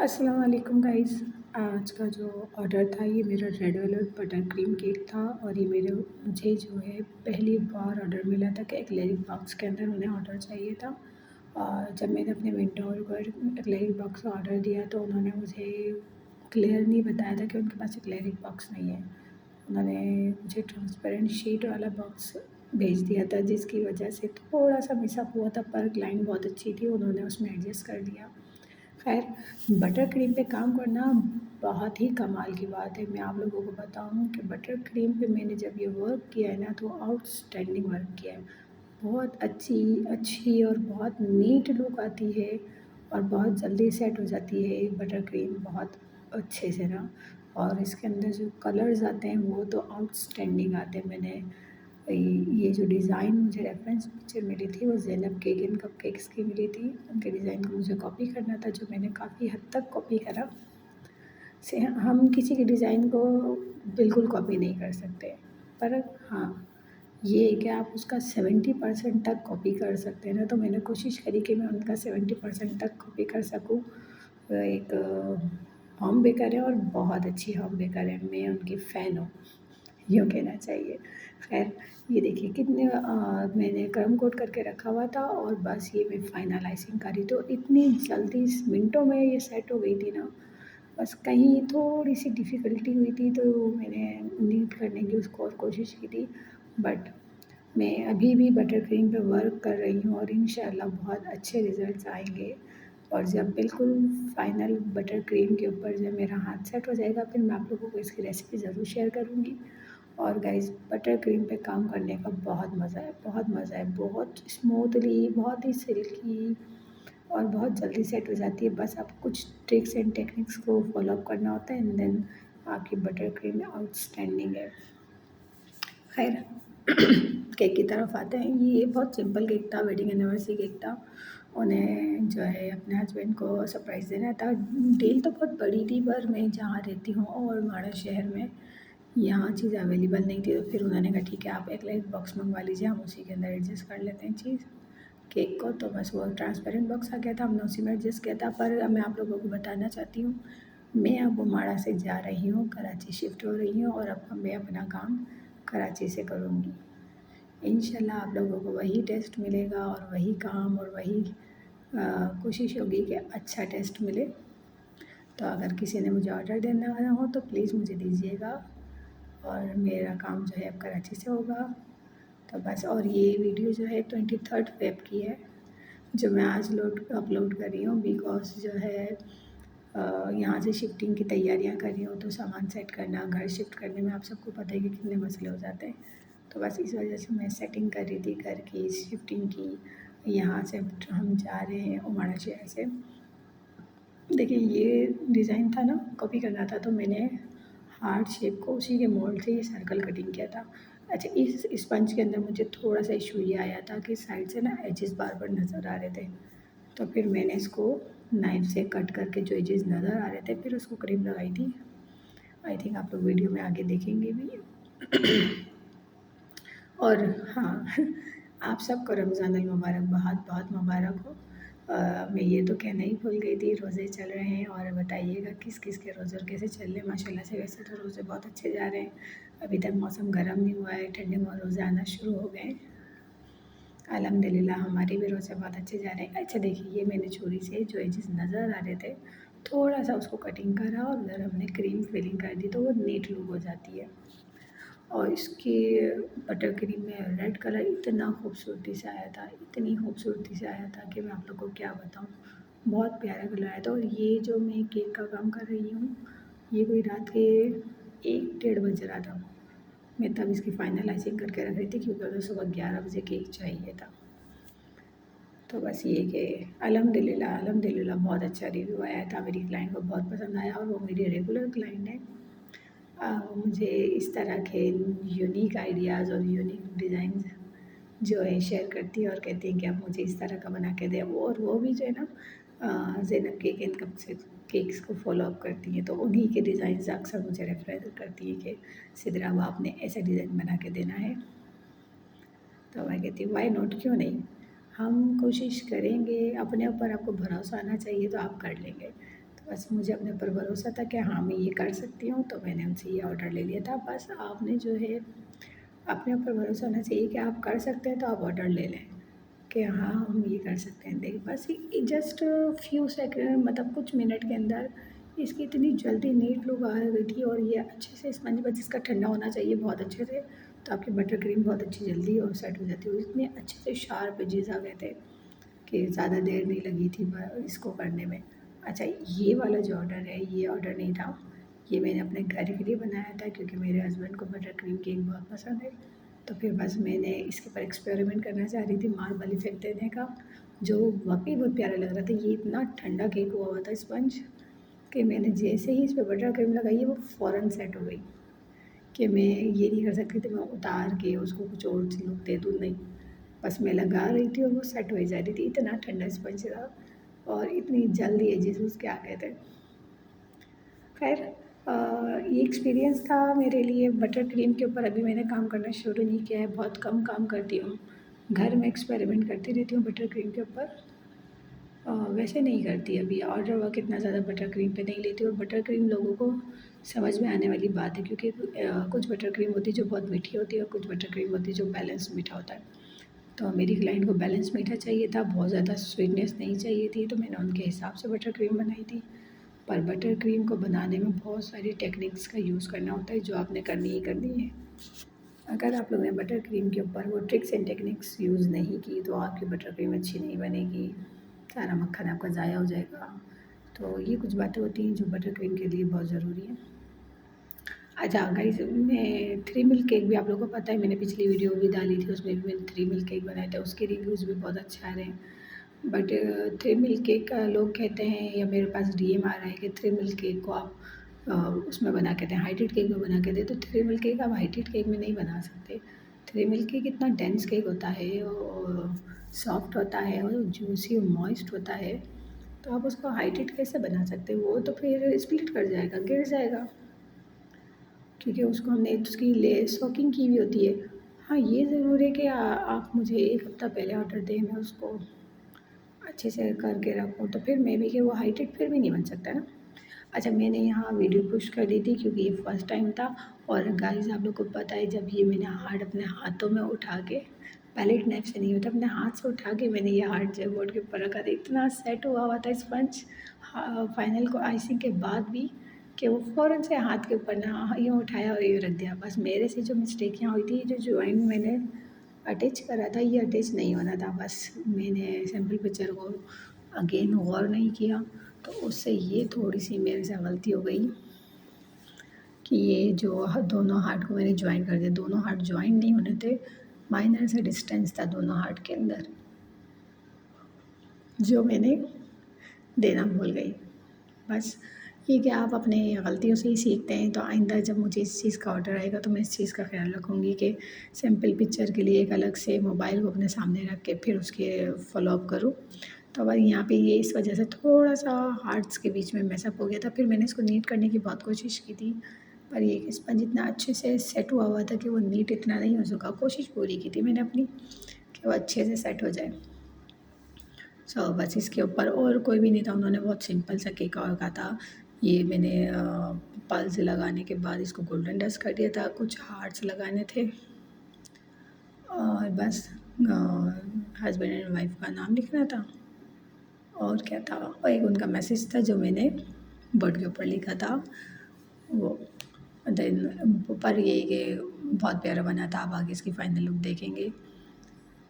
अस्सलाम वालेकुम गाइस। आज का जो ऑर्डर था ये मेरा red velvet butter cream cake था और ये मुझे जो है पहली बार ऑर्डर मिला था कि एक्लेरिक बॉक्स के अंदर उन्हें ऑर्डर चाहिए था। और जब मैंने अपने विंडोर को एक्लेरिक बॉक्स का ऑर्डर दिया तो उन्होंने मुझे क्लियर नहीं बताया था कि उनके पास एक्लेरिक बॉक्स नहीं है। उन्होंने मुझे ट्रांसपेरेंट शीट वाला बॉक्स भेज दिया था, जिसकी वजह से थोड़ा सा मिसअप हुआ था, पर क्लाइंट बहुत अच्छी थी, उन्होंने उसमें एडजस्ट कर दिया। खैर, बटर क्रीम पे काम करना बहुत ही कमाल की बात है। मैं आप लोगों को बताऊँ कि बटर क्रीम पे मैंने जब ये वर्क किया है ना, तो आउटस्टैंडिंग वर्क किया है। बहुत अच्छी अच्छी और बहुत नीट लुक आती है और बहुत जल्दी सेट हो जाती है बटर क्रीम बहुत अच्छे से ना। और इसके अंदर जो कलर्स आते हैं वो तो आउटस्टैंडिंग आते हैं। मैंने ये जो डिज़ाइन मुझे रेफ़रेंस पिक्चर मिली थी वो ज़ैनब केक एंड कपकेक्स की मिली थी। उनके डिज़ाइन को मुझे कॉपी करना था, जो मैंने काफ़ी हद तक कॉपी करा। से हम किसी के डिज़ाइन को बिल्कुल कॉपी नहीं कर सकते, पर हाँ, ये है कि आप उसका 70% तक कॉपी कर सकते हैं ना। तो मैंने कोशिश करी कि मैं उनका 70% तक कॉपी कर सकूँ। एक होम बेकर है और बहुत अच्छी होम बेकर है, मैं उनकी फ़ैन हूँ, यूँ कहना चाहिए। ख़ैर, ये देखिए कितने मैंने क्रम कोट करके रखा हुआ था और बस ये मैं फ़ाइनलाइज़िंग करी तो इतनी जल्दी मिनटों में ये सेट हो गई थी ना। बस कहीं थोड़ी-सी डिफ़िकल्टी हुई थी, तो मैंने नीट करने की उसको और कोशिश की थी, बट मैं अभी भी बटर क्रीम पे वर्क कर रही हूँ और इंशाल्लाह बहुत अच्छे रिज़ल्ट्स आएँगे। और जब बिल्कुल फ़ाइनल बटर क्रीम के ऊपर जब मेरा हाथ सेट हो जाएगा, फिर मैं आप लोगों को इसकी रेसिपी ज़रूर शेयर करूँगी। और गाइस, बटर क्रीम पे काम करने का बहुत मज़ा है, बहुत मज़ा है, बहुत स्मूथली, बहुत ही सिल्की और बहुत जल्दी सेट हो जाती है। बस आपको कुछ ट्रिक्स एंड टेक्निक्स को फॉलो अप करना होता है एंड देन आपकी बटर क्रीम आउटस्टैंडिंग है। खैर, केक की तरफ आते हैं। ये बहुत सिंपल केक था, वेडिंग एनिवर्सरी केक था। उन्हें जो है अपने हस्बैंड को सरप्राइज़ देना था। डील तो बहुत बड़ी थी, पर मैं जहाँ रहती हूँ और माड़ा शहर में यहाँ चीज़ अवेलेबल नहीं थी, तो फिर उन्होंने कहा ठीक है, आप एक लाइट बॉक्स मंगवा लीजिए, हम उसी के अंदर एडजस्ट कर लेते हैं चीज़ केक को। तो बस वो ट्रांसपेरेंट बॉक्स आ गया था, हमने उसी में एडजस्ट किया था। पर मैं आप लोगों को बताना चाहती हूँ, मैं अब माड़ा से जा रही हूँ, कराची शिफ्ट हो रही हूँ और अब मैं अपना काम कराची से करूँगी। इंशाल्लाह आप लोगों को वही टेस्ट मिलेगा और वही काम और वही कोशिश होगी कि अच्छा टेस्ट मिले। तो अगर किसी ने मुझे ऑर्डर देना हो तो प्लीज़ मुझे दीजिएगा और मेरा काम जो है अब कराची से होगा। तो बस, और ये वीडियो जो है 23 फ़ेब की है, जो मैं आज अपलोड कर रही हूँ, बिकॉज़ जो है यहाँ से शिफ्टिंग की तैयारियाँ कर रही हूँ, तो सामान सेट करना, घर शिफ्ट करने में आप सबको पता है कि कितने मसले हो जाते हैं। तो बस इस वजह से मैं सेटिंग कर रही थी घर की, शिफ्टिंग की। यहाँ से हम जा रहे हैं उमाड़ा शहर से। देखिए, ये डिज़ाइन था ना, कॉपी करना था, तो मैंने हार्ट शेप को उसी के मोल्ड से ये सर्कल कटिंग किया था। अच्छा, इस स्पंज के अंदर मुझे थोड़ा-सा इशू ये आया था कि साइड से ना एजेस बार-बार नज़र आ रहे थे। तो फिर मैंने इसको नाइफ़ से कट करके जो एजेस नज़र आ रहे थे, फिर उसको क्रीम लगाई थी। आई थिंक आप लोग वीडियो में आगे देखेंगे भी। और हाँ, आप सबको रमज़ान मुबारक, बहुत-बहुत मुबारक हो। मैं ये तो कहना ही भूल गई थी, रोज़े चल रहे हैं और बताइएगा किस-किस के रोज़े और कैसे चल रहे हैं। माशाल्लाह से वैसे तो रोज़े बहुत अच्छे जा रहे हैं। अभी तक मौसम गर्म नहीं हुआ है, ठंडे में रोज़े आना शुरू हो गए हैं। अल्हम्दुलिल्लाह हमारे भी रोज़े बहुत अच्छे जा रहे हैं। अच्छा देखिए, ये मैंने छुरी से जो एजेस नज़र आ रहे थे, थोड़ा-सा उसको कटिंग करा और उधर हमने क्रीम फिलिंग कर दी, तो वो नीट लुक हो जाती है। और इसकी बटर क्रीम में रेड कलर इतना खूबसूरती से आया था, इतनी खूबसूरती से आया था कि मैं आप लोगों को क्या बताऊँ। बहुत प्यारा कलर आया था। और ये जो मैं केक का काम कर रही हूँ, ये कोई रात के 1 डेढ़ बज रहा था। मैं तब इसकी फाइनलाइज़िंग करके रख रही थी, क्योंकि उधर सुबह 11 बजे केक चाहिए था। तो बस ये कि अल्हम्दुलिल्लाह बहुत अच्छा रिव्यू आया था, मेरी क्लाइंट को बहुत पसंद आया और वो मेरी रेगुलर क्लाइंट है। मुझे इस तरह के यूनिक आइडियाज़ और यूनिक डिज़ाइंस जो है शेयर करती है और कहती हैं कि आप मुझे इस तरह का बना के दें। और वो भी जो है ना, ज़ैनब केक एंड केक्स को फ़ॉलो अप करती हैं, तो उन्हीं के डिज़ाइंस अक्सर मुझे रेफ़र करती हैं कि सिद्रा, अब आपने ऐसा डिज़ाइन बना के देना है। तो मैं कहती हूँ व्हाई नॉट, क्यों नहीं। हम कोशिश करेंगे, अपने ऊपर आपको भरोसा आना चाहिए, तो आप कर लेंगे। तो बस मुझे अपने ऊपर भरोसा था कि हाँ मैं ये कर सकती हूँ, तो मैंने उनसे ये ऑर्डर ले लिया था। बस आपने जो है अपने ऊपर भरोसा होना चाहिए कि आप कर सकते हैं, तो आप ऑर्डर ले लें कि हाँ हम ये कर सकते हैं। देखिए बस जस्ट फ्यू सेकंड, मतलब कुछ मिनट के अंदर इसकी इतनी जल्दी नीट लुक आ गई थी, और ये अच्छे से स्पंज, बस इसका ठंडा होना चाहिए बहुत अच्छे से, तो आपकी बटर क्रीम बहुत अच्छी जल्दी और सेट हो जाती है। इतने अच्छे से शार्प एजेस आ गए थे कि ज़्यादा देर नहीं लगी थी इसको करने में। अच्छा, ये वाला जो ऑर्डर है, ये ऑर्डर नहीं था, ये मैंने अपने घर के लिए बनाया था क्योंकि मेरे हस्बैंड को बटर क्रीम केक बहुत पसंद है। तो फिर बस मैंने इसके ऊपर एक्सपेरिमेंट करना चाह रही थी मार्बल इफ़ेक्ट देने का, जो वाक़ई बहुत प्यारा लग रहा था। ये इतना ठंडा केक हुआ हुआ था स्पंज, कि मैंने जैसे ही इस पे बटर क्रीम लगाई है वो फ़ौरन सेट हो गई, कि मैं ये नहीं कर सकती थी मैं उतार के उसको कुछ और लुक दे दूँ, नहीं। बस मैं लगा रही थी और वो सेट हो जा रही थी। इतना ठंडा स्पंज था और इतनी जल्दी एजेस उसके आ गए थे। खैर ये एक्सपीरियंस था मेरे लिए बटर क्रीम के ऊपर। अभी मैंने काम करना शुरू नहीं किया है, बहुत कम काम करती हूँ। घर में एक्सपेरिमेंट करती रहती हूँ बटर क्रीम के ऊपर। वैसे नहीं करती अभी, ऑर्डर वर्क इतना ज़्यादा बटर क्रीम पे नहीं लेती, और बटर क्रीम लोगों को समझ में आने वाली बात है, क्योंकि कुछ बटर क्रीम होती है जो बहुत मीठी होती है और कुछ बटर क्रीम होती है जो बैलेंस मीठा होता है। तो मेरी क्लाइंट को बैलेंस मीठा चाहिए था, बहुत ज़्यादा स्वीटनेस नहीं चाहिए थी, तो मैंने उनके हिसाब से बटर क्रीम बनाई थी। पर बटर क्रीम को बनाने में बहुत सारी टेक्निक्स का यूज़ करना होता है, जो आपने करनी ही करनी है। अगर आप लोगों ने बटर क्रीम के ऊपर वो ट्रिक्स एंड टेक्निक्स यूज़ नहीं की, तो आपकी बटर क्रीम अच्छी नहीं बनेगी, सारा मक्खन आपका ज़ाया हो जाएगा। तो ये कुछ बातें होती हैं जो बटर क्रीम के लिए बहुत ज़रूरी है। अच्छा गाइस, मैं 3 मिल्क केक भी, आप लोगों को पता है मैंने पिछली वीडियो भी डाली थी, उसमें भी मैंने 3 मिल्क केक बनाए थे, उसके रिव्यूज़ भी बहुत अच्छे आ रहे हैं। बट 3 मिल्क केक का लोग कहते हैं, या मेरे पास डीएम आ रहा है कि 3 मिल्क केक को आप उसमें बना के दें, हाइटेड केक में बना के दें। तो 3 मिल्क केक आप हाइटेड केक में नहीं बना सकते। 3 मिल्क केक इतना डेंस केक होता है और सॉफ्ट होता है और जूसी और मॉइस्ट होता है, तो आप उसको हाइटेड कैसे बना सकते हैं? वो तो फिर स्प्लिट कर जाएगा, गिर जाएगा, क्योंकि उसको हमने उसकी ले सोकिंग की हुई होती है। हाँ, ये ज़रूर है कि आप मुझे 1 हफ़्ता पहले ऑर्डर दें, मैं उसको अच्छे से करके रखूँ, तो फिर मे बी कि वो हाइटेड फिर भी नहीं बन सकता ना। अच्छा, मैंने यहाँ वीडियो पुश कर दी थी क्योंकि ये फर्स्ट टाइम था, और गाइस आप लोग को पता है, जब ये मैंने हार्ड अपने हाथों में उठा के, पैलेट नाइफ से नहीं होता, अपने हाथ से उठा के मैंने ये हार्ड जेल बोर्ड के ऊपर रखा था, इतना सेट हुआ हुआ था स्पंज फाइनल को आइसिंग के बाद भी, कि वो फ़ौरन से हाथ के ऊपर ना यूँ उठाया और यूँ रख दिया। बस मेरे से जो मिस्टेक यहाँ हुई थी, जो जॉइंट मैंने अटैच करा था, ये अटैच नहीं होना था। बस मैंने सैंपल पिक्चर को अगेन गौर नहीं किया, तो उससे ये थोड़ी-सी मेरे से गलती हो गई कि ये जो दोनों हार्ट को मैंने जॉइन कर दिया, दोनों हार्ट जॉइन नहीं होने थे, माइनर सा डिस्टेंस था दोनों हार्ट के अंदर, जो मैंने देना भूल गई। बस ये कि आप अपने गलतियों से ही सीखते हैं, तो आइंदा जब मुझे इस चीज़ का ऑर्डर आएगा तो मैं इस चीज़ का ख़्याल रखूँगी कि सैंपल पिक्चर के लिए एक अलग से मोबाइल को अपने सामने रख के फिर उसके फ़ॉलो अप करूँ। तो अब यहाँ पे ये इस वजह से थोड़ा-सा हार्ट्स के बीच में मैसअप हो गया था। फिर मैंने इसको नीट करने की बहुत कोशिश की थी, पर ये स्पंज इतना अच्छे से सेट हुआ हुआ था कि वो नीट इतना नहीं हो सका। कोशिश पूरी की थी मैंने अपनी कि वो अच्छे से सेट हो जाए। बस इसके ऊपर और कोई भी नहीं था, उन्होंने बहुत सिंपल सा केक और कहा था। ये मैंने पल्स लगाने के बाद इसको गोल्डन डस्ट कर दिया था, कुछ हार्ट्स लगाने थे, और बस हस्बैंड एंड वाइफ का नाम लिखना था, और क्या था, और एक उनका मैसेज था जो मैंने बोर्ड के ऊपर लिखा था वो। देन पर ये कि बहुत प्यारा बना था, आप आगे इसकी फाइनल लुक देखेंगे।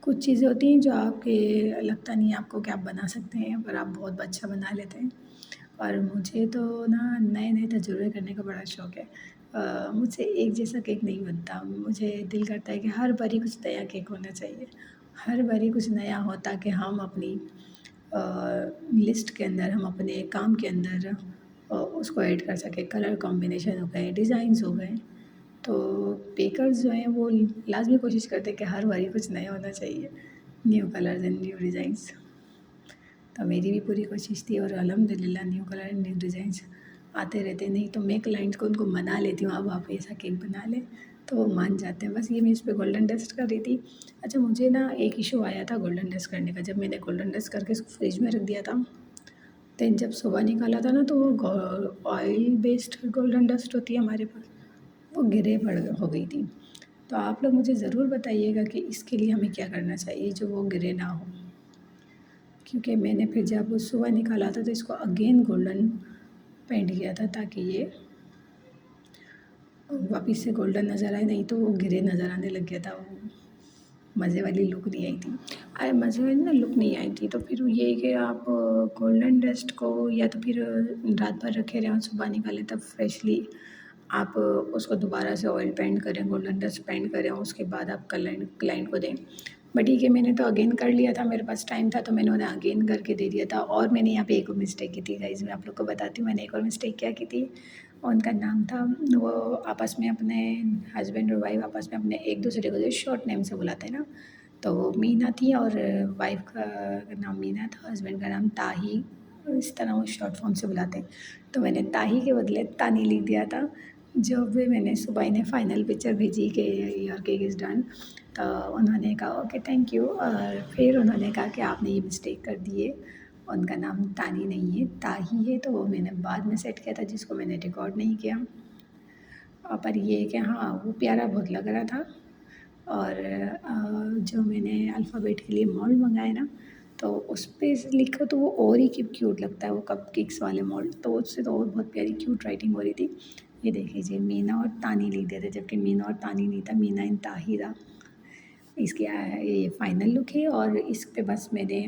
कुछ चीज़ें होती हैं जो आपके लगता नहीं है आपको कि आप बना सकते हैं, पर आप बहुत अच्छा बना लेते हैं। और मुझे तो ना नए-नए तजुर्बे करने का बड़ा शौक है। मुझसे एक जैसा केक नहीं बनता, मुझे दिल करता है कि हर बारी कुछ नया केक होना चाहिए। हर बारी कुछ नया हो, ताकि हम अपनी लिस्ट के अंदर, हम अपने काम के अंदर उसको ऐड कर सकें। कलर कॉम्बिनेशन हो गए, डिज़ाइंस हो गए, तो बेकर्स जो हैं वो लाज़मी कोशिश करते हैं कि हर बारी कुछ नया होना चाहिए, new colours and new designs. तो मेरी भी पूरी कोशिश थी, और अल्हम्दुलिल्लाह new colour and new designs आते रहते। नहीं तो मैं क्लाइंट को उनको मना लेती हूँ, अब आप ऐसा केक बना लें, तो वो मान जाते हैं। बस ये मैं इस पे गोल्डन डस्ट कर रही थी। अच्छा, मुझे ना एक इशू आया था गोल्डन डस्ट करने का। जब मैंने गोल्डन डस्ट करके इसको फ्रिज में रख दिया था, देन जब सुबह निकाला था ना तो वो ऑयल बेस्ड गोल्डन डस्ट होती है हमारे पास, वो गिरे पड़ हो गई थी। तो आप लोग मुझे ज़रूर बताइएगा कि इसके लिए हमें क्या करना चाहिए जो वो गिरे ना हो, क्योंकि मैंने फिर जब सुबह निकाला था तो इसको अगेन गोल्डन पेंट किया था ताकि ये वापस से गोल्डन नज़र आए, नहीं तो वो गिरे नज़र आने लग गया था, वो मज़े वाली लुक नहीं आई थी। अरे मज़े वाली ना लुक नहीं आई थी, तो फिर ये कि आप गोल्डन डस्ट को या तो फिर रात भर रखे रहें और सुबह निकालें तब फ्रेशली आप उसको दोबारा से ऑयल पेंट करें, गोल्डन डस्ट पेंट करें और उसके बाद आप क्लाइंट को दें। बट ठीक है, मैंने तो अगेन कर लिया था, मेरे पास टाइम था तो मैंने उन्हें अगेन करके दे दिया था। और मैंने यहाँ पे एक और मिस्टेक की थी गाइज़, मैं आप लोग को बताती हूँ मैंने एक और मिस्टेक क्या की थी। उनका नाम था, वो आपस में अपने हस्बैंड और वाइफ आपस में अपने एक दूसरे को जो शॉर्ट नेम से बुलाते हैं ना, तो वो मीना थी और वाइफ का नाम मीना था, हस्बैंड का नाम ताही, इस तरह वो शॉर्ट फॉर्म से बुलाते हैं। तो मैंने ताही के बदले तानी लिख दिया था। जब भी मैंने सुबह इन्हें फ़ाइनल पिक्चर भेजी कि योर केक इज़ डन, तो उन्होंने कहा ओके थैंक यू, और फिर उन्होंने कहा कि आपने ये मिस्टेक कर दी है, उनका नाम तानी नहीं है ताही है, तो वो मैंने बाद में सेट किया था जिसको मैंने रिकॉर्ड नहीं किया। पर ये है कि हाँ वो प्यारा बहुत लग रहा था। और जो मैंने अल्फ़ाबेट के लिए मोल्ड मंगाए ना, तो उस पे लिखो तो वो और ही क्यूट लगता है, वो कपकेक्स वाले मोल्ड, तो उससे तो और बहुत प्यारी क्यूट राइटिंग हो रही थी। ये देख लीजिए मीना और तानी लिख दिया था, जबकि मीना और तानी नहीं था, मीना एंड ताही था। इसकी ये फाइनल लुक है और इस पे बस मैंने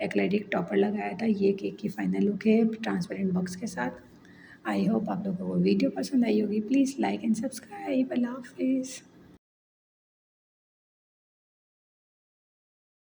एक्रेलिक टॉपर लगाया था। ये केक की फाइनल लुक है ट्रांसपेरेंट बॉक्स के साथ। आई होप आप लोगों को वीडियो पसंद आई होगी। Please like and subscribe. अल्लाह हाफ़िज़।